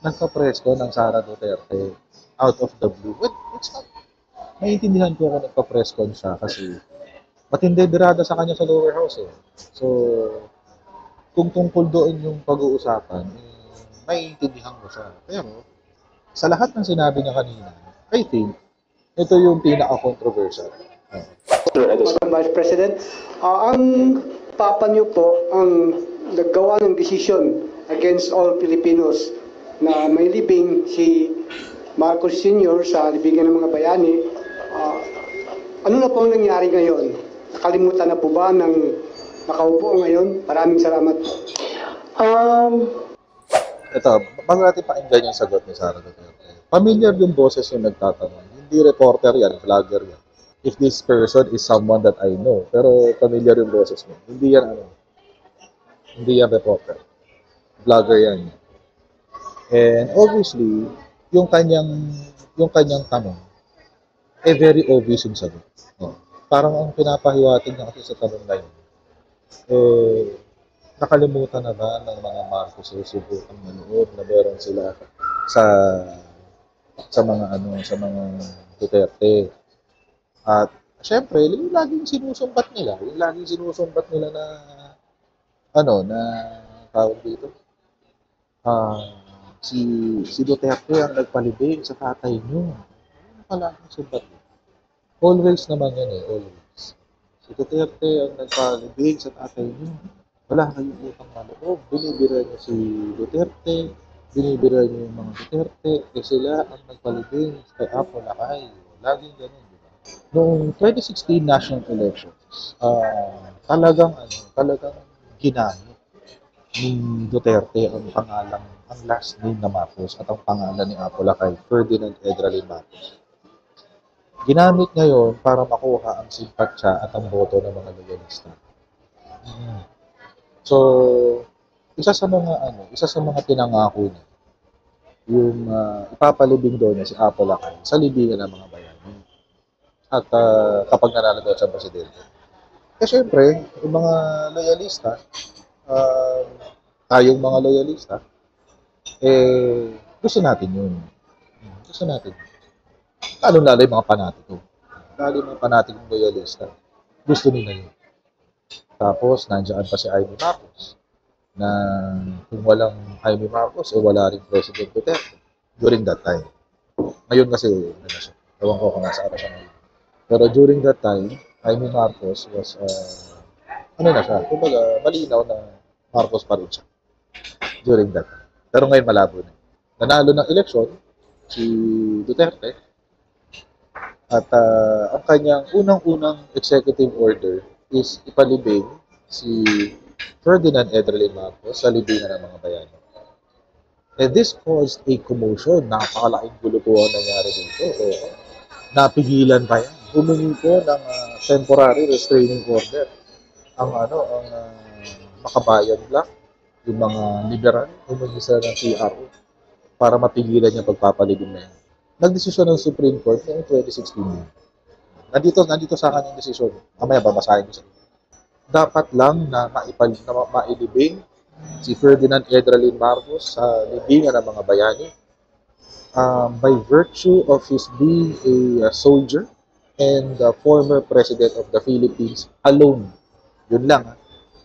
nagpa-press ko ng Sara Duterte out of the blue. But it's not, naiintindihan ko kung nagpa-press con siya kasi matindi birada sa kanya sa lower house eh. So, kung tungkol doon yung pag-uusapan, maiintindihan ko siya. Pero, sa lahat ng sinabi niya kanina, I think, ito yung pinaka-controversial. Madam Vice President, ang papa niyo po ang naggawa ng desisyon against all Filipinos na may libing si Marcos Sr. sa libingan ng mga bayani. Ano na po ang nangyari ngayon? Nakalimutan na po ba ng nakaupo ngayon? Maraming salamat po. Ito, bago natin pakinggan yung sagot ni Sara Duterte. Familiar yung boses yung nagtatanong. Hindi reporter yan, vlogger yan. If this person is someone that I know, pero familiar yung boses mo. Hindi yan reporter. Vlogger yan. And obviously, yung kanyang tanong, very obvious yung sagot. No? Parang ang pinapahiwatig niya kasi sa tanong na yun, nakalimutan na ba ng mga Marcos subukang manoob na meron sila sa mga Duterte. At syempre, yung laging sinusumbat nila na tawag dito. Si Duterte ang nagpalibing sa tatay niyo. Ano pala ang sumbat niya? Always naman yan always. Si Duterte ang nagpalibing sa tatay niyo. Wala kayong utang na loob. Binibira niyo si Duterte, binibira niyo yung mga Duterte, kasi sila ang nagpalibing kay Apo Lakay. Laging ganun, di ba? Noong 2016 national elections, talagang ginamit ni Duterte ang last name na Marcos at ang pangalan ni Apo Lakay, Ferdinand Edralin Marcos. Ginamit ngayon para makuha ang simpatya at ang boto ng mga loyalista. So, isa sa mga pinangako niya, yung ipapalibing doon niya si Apo Lakay sa libingan ng mga bayani. At kapag nanalo daw siya presidente. Kasi syempre, yung mga loyalista, tayong mga loyalista, gusto natin yun. Gusto natin. Lalo yung mga panatiko. Lalo yung mga panatikong loyalista. Gusto nila yun. Tapos, nandiyan pa si Amy Marcos na kung walang Amy Marcos, wala rin President Duterte during that time. Ngayon kasi, ewan ko kung nasaan na siya ngayon. Pero during that time, Amy Marcos was, kumbaga, malinaw na Marcos pa rin siya during that time. Pero ngayon malabo na. Nanalo ng eleksyon si Duterte at ang kanyang unang-unang executive order is ipalibing si Ferdinand Edralin Marcos sa libingan ng mga bayani. And this caused a commotion. Napakalaking gulo po ang nangyari dito. Napigilan pa yan. Humingi po ng temporary restraining order ang Makabayan Black, yung mga liberal, humingi sila ng TRO para mapigilan yung pagpapalibing na yan. Nagdesisyon ng Supreme Court noong 2016. Nandito sa akin yung desisyon. Mamaya babasahin ko sa inyo. Dapat lang na mailibing si Ferdinand Edralin Marcos sa libingan ng mga bayani by virtue of his being a soldier and the former president of the Philippines alone. Yun lang.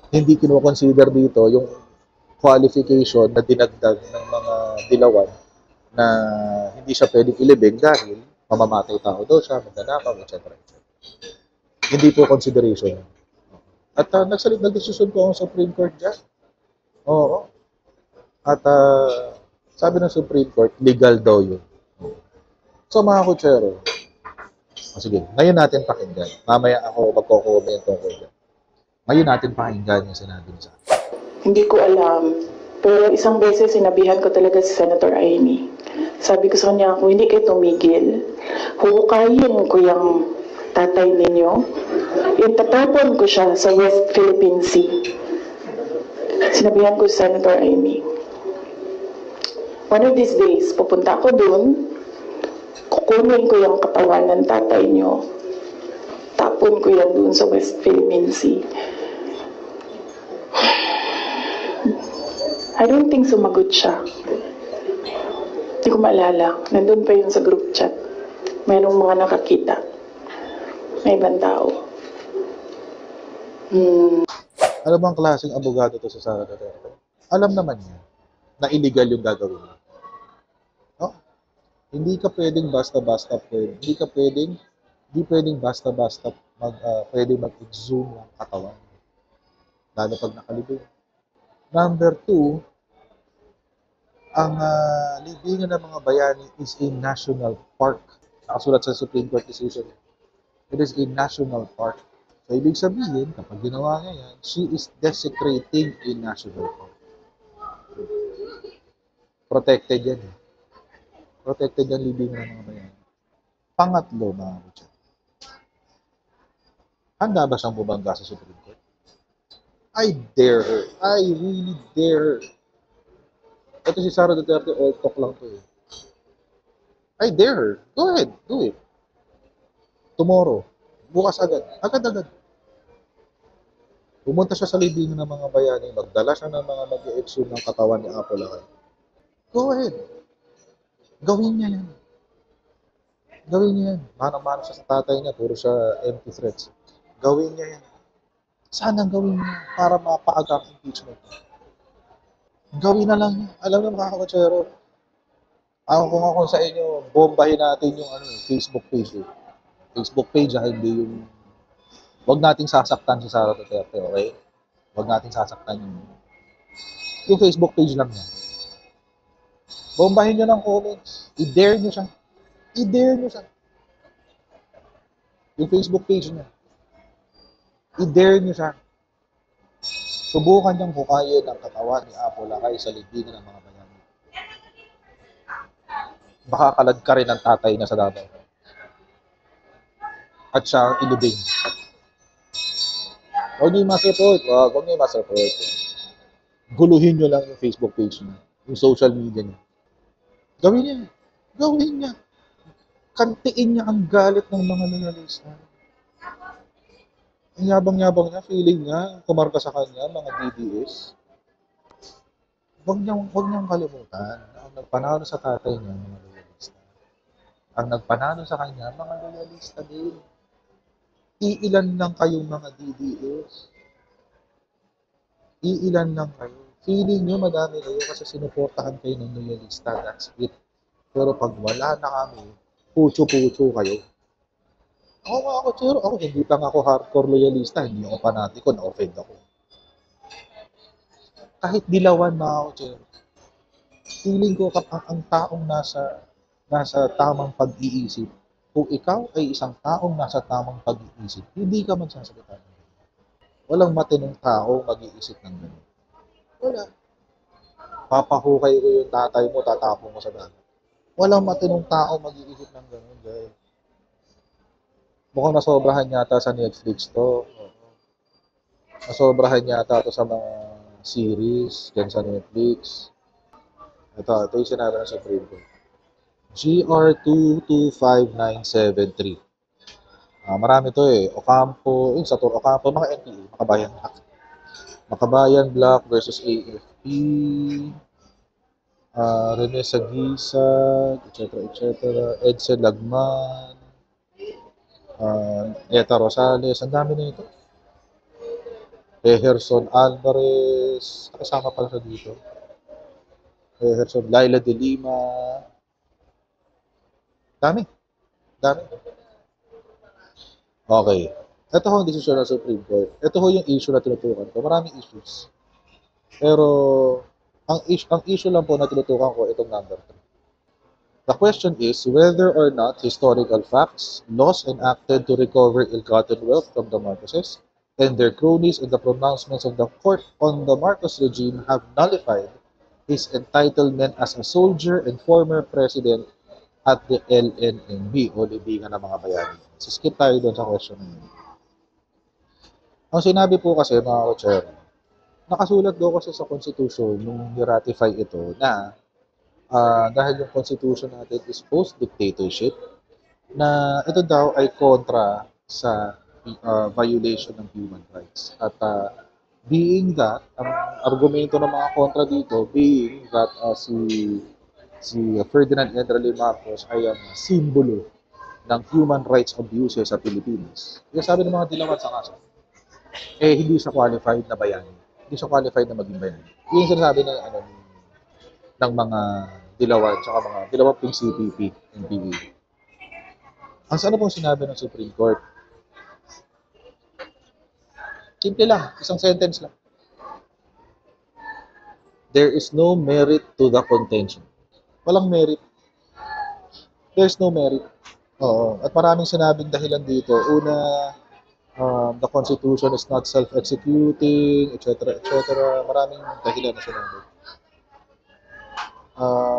Hindi kino-consider dito yung qualification na dinagdag ng mga dilawan na hindi siya pwedeng ilibing dahil mamamatay tao daw siya, magnanakaw, etc. Hindi po consideration. At nagdesisyon po ang Supreme Court dyan. Oo. At sabi ng Supreme Court, legal daw yun. So mga kutsero, sige, ngayon natin pakinggan. Mamaya ako magko-comment ko dyan. Ngayon natin pakinggan yung sinabi niya. Hindi ko alam. Pero isang beses sinabihan ko talaga si Senator Amy. Sabi ko sa kanya, kung hindi kayo tumigil, huhukayin ko yung tatay ninyo. Yung tatapon ko siya sa West Philippine Sea. Sinabihan ko si Senator Amy. One of these days, pupunta ako dun, kukunin ko yung katawan ng tatay nyo. Tapon ko yan dun sa West Philippine Sea. I don't think sumagot siya. Hindi ko maalala. Nandun pa yun sa group chat. Mayroong mga nakakita. May ibang tao. Alam mo ang klaseng abogado to sa Sara Duterte? Alam naman niya na illegal yung gagawin niya. No? Hindi ka pwedeng basta-basta hindi pwedeng basta-basta pwedeng mag-exhume ng katawan. Lalo pag nakalibing. Number 2, ang libingan ng mga bayani is a national park. Nakasulat sa Supreme Court decision. It is a national park. So, ibig sabihin, kapag ginawa niya yan, she is desecrating a national park. Protected yan. Protected yan libingan ng mga bayani. Pangatlo, mga Richard. Handa ba siyang bumangga sa Supreme Court? I dare her. I really dare her. Ito si Sara Duterte, all talk lang to eh. I dare her. Go ahead, do it. Tomorrow. Bukas agad. Agad-agad. Pumunta siya sa libingan ng mga bayani, magdala siya ng mga mag-i-exhume ng katawan ni Apo Lakay. Go ahead. Gawin niya yan. Gawin niya yan. Manang-manang siya sa tatay niya, puro siya empty threats. Gawin niya yan. Sana gawin niya para mapaaga ang impeachment. Gawin na lang niya. Alam niyo mga kakatsero, kung ako sa inyo, bombahin natin yung Facebook page. Facebook page, hindi yung... Huwag nating sasaktan si Sara Duterte, okay? Huwag nating sasaktan yung Facebook page lang niya. Bombahin niyo ng comments. I-dare niyo siya. I-dare niyo siya. Yung Facebook page niya. I-dare niyo siya. Subukan niyang hukayin ang katawan ni Apo Lakay sa libingan ng mga bayani. Baka kalad ka rin ang tatay na sa Davao. At siya ang ilibing. Huwag niyo ma-support. Huwag niyo ma-support. Guluhin niyo lang yung Facebook page niya. Yung social media niya. Gawin niya. Gawin niya. Kantiin niya ang galit ng mga loyalista. Ang yabang-yabang niya, feeling niya, kumarka sa kanya, mga DDS. Huwag niyang kalimutan na ang nagpanalo sa tatay niya, mga loyalista. Ang nagpanalo sa kanya, mga loyalista din. Iilan lang kayong mga DDS. Iilan lang kayo. Feeling nyo madami kayo kasi sinuportahan kayo ng loyalista. That's it. Pero pag wala na kami, pucho-pucho kayo. Ako, hindi lang ako hardcore loyalista. Hindi ako panatiko, na-offend ako. Kahit dilawan mga ako, Chero. Feeling ko ang taong nasa tamang pag-iisip, kung ikaw ay isang taong nasa tamang pag-iisip, hindi ka magsasalita ng ganun. Walang matinong tao mag-iisip ng ganun. Wala. Papahukay ko yung tatay mo, tatapon mo sa dagat. Walang matinong tao mag-iisip ng ganun, guys. Mukhang nasobrahan yata sa Netflix to. Nasobrahan yata to sa mga series dyan sa Netflix. Ito yung sinabi ng Supreme Court. GR 225973. Marami to eh. Ocampo, Sator Ocampo, mga NPA, Makabayan Black. Makabayan Black versus AFP, Rene Sagisag, etc. Edson Lagman, Eta Rosales, ang dami na ito. Ejerson Alvarez, kasama pala siya dito. Ejerson, Laila de Lima, dami. Okay. Ito ho ang desisyon ng Supreme Court. Ito ho yung issue na tinutukan ko. Maraming issues. Pero, ang issue lang po na tinutukan ko, itong number 3. The question is whether or not historical facts, laws enacted to recover ill-gotten wealth from the Marcoses and their cronies and the pronouncements of the court on the Marcos regime have nullified his entitlement as a soldier and former president at the LNNB o libingan ng mga bayani. So, skip tayo doon sa question na yun. Ang sinabi po kasi, mga kotsero, nakasulat doon kasi sa Constitution nung ni-ratify ito na dahil yung Constitution natin is post-dictatorship, na ito daw ay kontra sa violation ng human rights. At being that, ang argumento ng mga kontra dito, being that si si Ferdinand Endrale Marcos ay ang simbolo ng human rights abuses sa Pilipinas. Kaya sabi ng mga dilawan sa kaso, hindi siya qualified na bayani. Hindi siya qualified na maging bayani. Yun yung sinasabi ng mga dilawan, tsaka mga dilawang ping CPP, NPA. Ang sana pong sinabi ng Supreme Court, simple lang, isang sentence lang. There is no merit to the contention. Walang merit. There's no merit. Oo. At maraming sinabing dahilan dito. Una, the Constitution is not self-executing, etc., etc. Maraming dahilan na sinabi.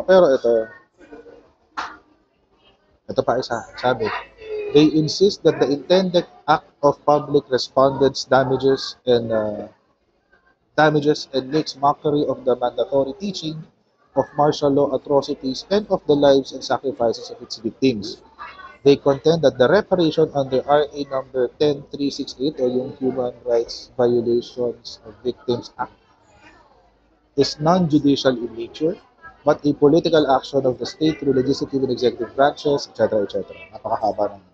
Pero ito pa isa, sabi, they insist that the intended act of public respondents damages and makes mockery of the mandatory teaching of martial law atrocities and of the lives and sacrifices of its victims. They contend that the reparation under RA number 10368 or yung Human Rights Violations of Victims Act is non-judicial in nature, but a political action of the state through legislative and executive branches, etc., etc. Napakahaba ng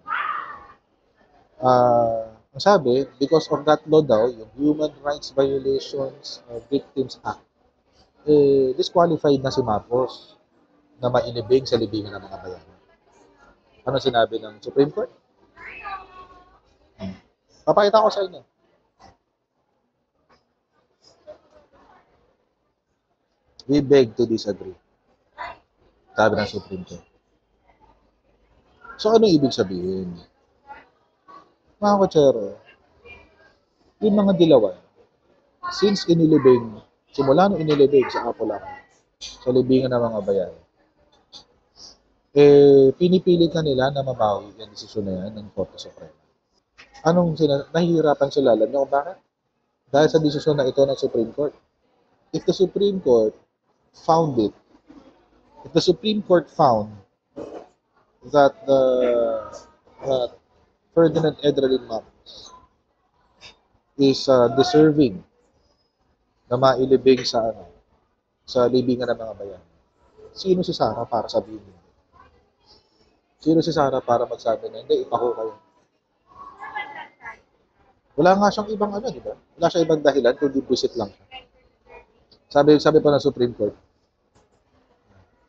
ang sabi, because of that law daw, yung Human Rights Violations of Victims Act, disqualified na si Marcos na mainibig sa libingan ng mga bayan. Ano sinabi ng Supreme Court? Papakita ko sa inyo. We beg to disagree. Sabi ng Supreme Court. So, ano ibig sabihin? Mga kutsero, yung mga dilawan, since inilibing, simula nung inilibing sa Apollac, sa libingan ng mga bayan, pinipilit na nila na mabawi yung desisyon na yan ng Korte Suprema. Nahihirapan sila, alam niyo kung bakit? Dahil sa desisyon na ito ng Supreme Court. If the Supreme Court found that Ferdinand Endrale Marcos is deserving na mailibing sa libingan ng mga bayan, sino si Sara para sabihin niya? Sino si Sara para magsabi na hindi, ipaho kayo? Wala nga siyang ibang di ba? Wala siyang ibang dahilan, kundi buisit lang siya. Sabi pa ng Supreme Court,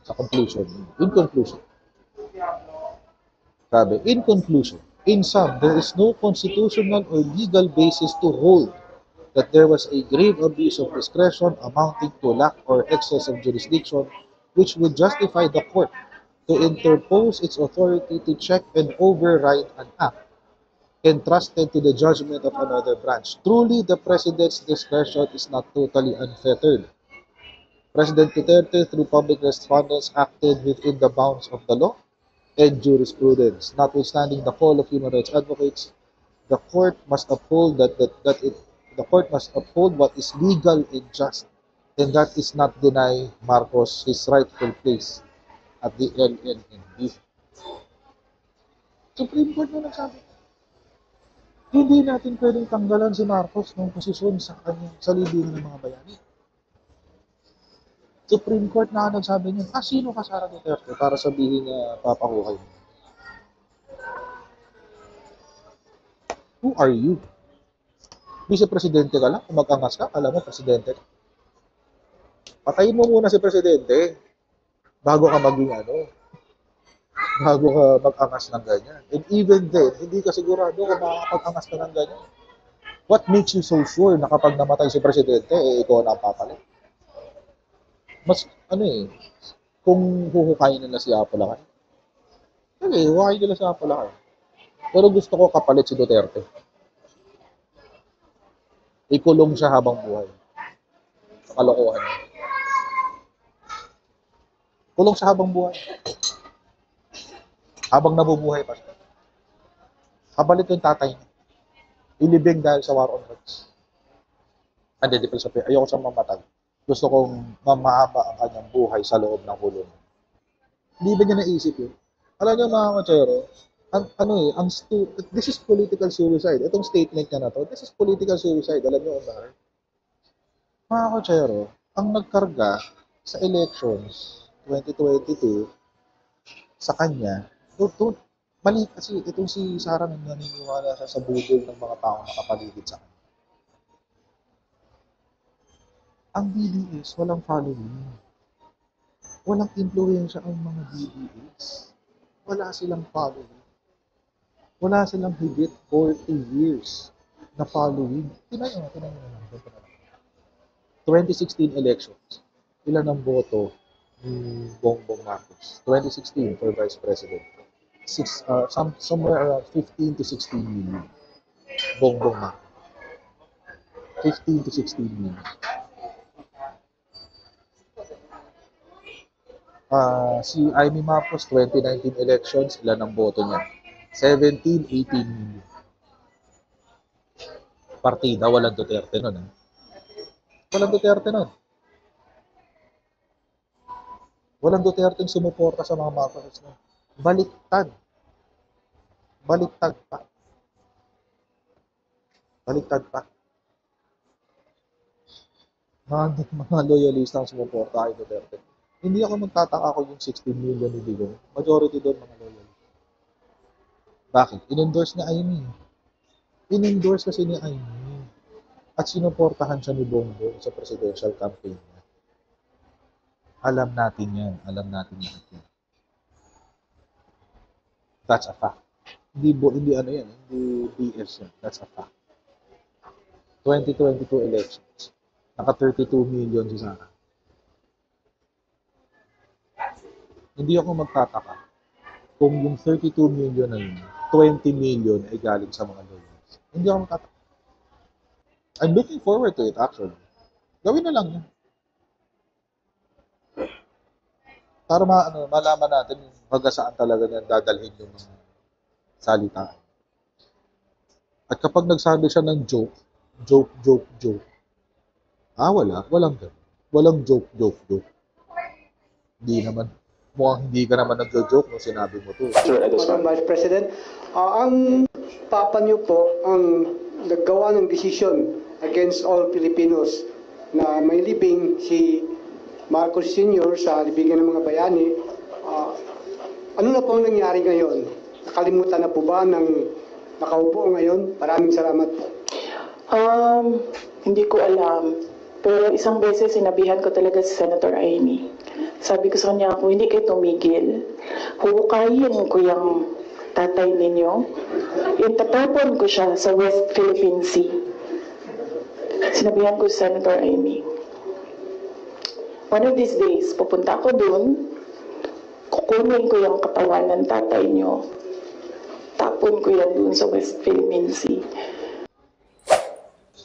sa conclusion, in conclusion, in sum, there is no constitutional or legal basis to hold that there was a grave abuse of discretion amounting to lack or excess of jurisdiction which would justify the court to interpose its authority to check and override an act entrusted to the judgment of another branch. Truly, the President's discretion is not totally unfettered. President Duterte, through public respondents, acted within the bounds of the law and jurisprudence. Notwithstanding the call of human rights advocates, the court must uphold what is legal and just, and that is not deny Marcos his rightful place at the LNNB. Supreme Court na nagsabi, hindi natin pwedeng tanggalan si Marcos ng posisyon sa libingan ng mga bayani. Supreme Court na nagsabi niya, sino ka Sara Duterte para sabihin na papahuhay mo? Who are you? Vice-presidente ka lang, kung mag-angas ka, alam mo, presidente ka. Patayin mo muna si presidente bago ka bago ka mag-angas ng ganyan. And even then, hindi ka sigurado kung makakapag-angas ka ng ganyan. What makes you so sure na kapag namatay si presidente, ikaw na ang papalit? Mas, kung huhukayin nila si Apolacay. Huhukayin nila si Apolacay. Pero gusto ko kapalit si Duterte. Ikulong siya habang buhay. Kalokohan niya. Kulong siya habang buhay. Habang nabubuhay pa siya. Kapalit yung tatay niya. Ilibing dahil sa war on drugs. Hindi pa sabi, ayoko siyang mamatay. Gusto kong mamahaba ang kanyang buhay sa loob ng kulong. Hindi ba niya naisip yun? Alam niyo mga kotsero, this is political suicide. Itong statement niya na to, this is political suicide. Alam niyo kung bakit? Mga kotsero, ang nagkarga sa elections 2022, sa kanya, mali kasi itong si Sara naniniwala siya sa budol ng mga taong nakapaligid sa kanya. Ang DDS, walang following. Walang influensya ang mga DDS. Wala silang following. Wala silang higit 40 years na following. Tinayo na lang. 2016 elections, ilan ang boto ni Bongbong Marcos? 2016 for Vice President. Somewhere around 15 to 16 million. Bongbong Marcos. 15 to 16 million. Si Amy Marcos, 2019 elections, ilan ang boto niya? 17, 18 million. Partida, walang Duterte nun. Walang Duterte nun. Walang Duterte yung sumuporta sa mga Marcos nun. Baliktad. Baliktad pa. Baliktad pa. Mga loyalista ang sumuporta kay Duterte. Hindi ako magtataka kung yung 16 million ni Digong. Majority doon mga loyalista. Bakit? In-endorse niya Amy. In-endorse kasi ni Amy. At sinuportahan siya ni Bongbong sa presidential campaign niya. Alam natin yan. Alam natin yan. That's a fact. Hindi ano yan. Hindi BS yan. That's a fact. 2022 elections. Naka 32 million si Sara. Hindi ako magtataka kung yung 32 million na yun, 20 million ay galing sa mga loyalists. Hindi ako magtataka. I'm looking forward to it actually. Gawin na lang yan. Para malaman natin hanggang saan talaga niyan dadalhin yung mga salitaan. At kapag nagsabi siya ng joke, walang ganun. Walang joke. Mukhang hindi ka naman nag-joke nung sinabi mo to. Madam Vice President, ang papa niyo po ang naggawa ng desisyon against all Filipinos na may libing si Marcos Sr. sa libingan ng mga bayani. Ano na po ang nangyari ngayon? Nakalimutan na po ba ng nakaupo ngayon? Maraming salamat po. Hindi ko alam. Pero isang beses sinabihan ko talaga si Senator Amy. Sabi ko sa kanya, kung hindi kayo tumigil, huhukayin ko yung tatay ninyo. Itatapon ko siya sa West Philippine Sea. Sinabihan ko si Senator Amy. One of these days, pupunta ako dun, kukunin ko yung katawan ng tatay nyo. Tapon ko yan dun sa West Philippine Sea.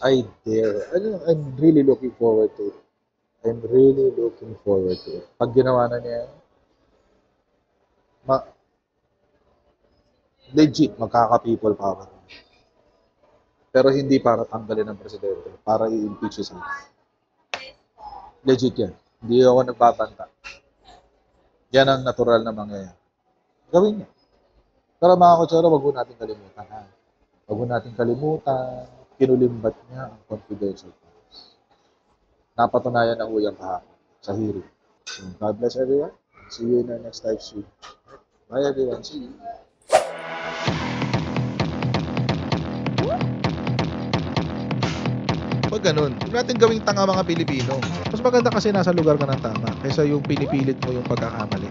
I dare. I'm really looking forward to it. Pag ginawa na niya, legit, magkaka-people power. Pero hindi para tanggalin ng presidente, para i-impeach siya. Legit yan. Hindi ako nagbabanta. Yan ang natural na mangyayari. Gawin niya. Pero mga kutsara, wag natin kalimutan. Wag natin kalimutan, kinulimbat niya ang confidential files. Napatunayan na huyang kahapon sa hearing. So, God bless everyone. See you in our next live stream. Bye everyone. See you. Pag ganun, huwag natin gawing tanga mga Pilipino. Mas maganda kasi nasa lugar ka ng tama kaysa yung pinipilit mo yung pagkakamali.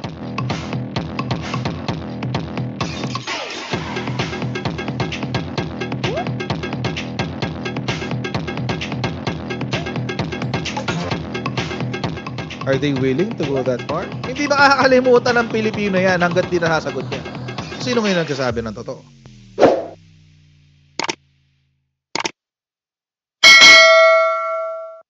Are they willing to go that far? Hindi nakakalimutan ng Pilipino yan hanggat di nasasagot niya. Sino ngayon nagsasabi ng totoo?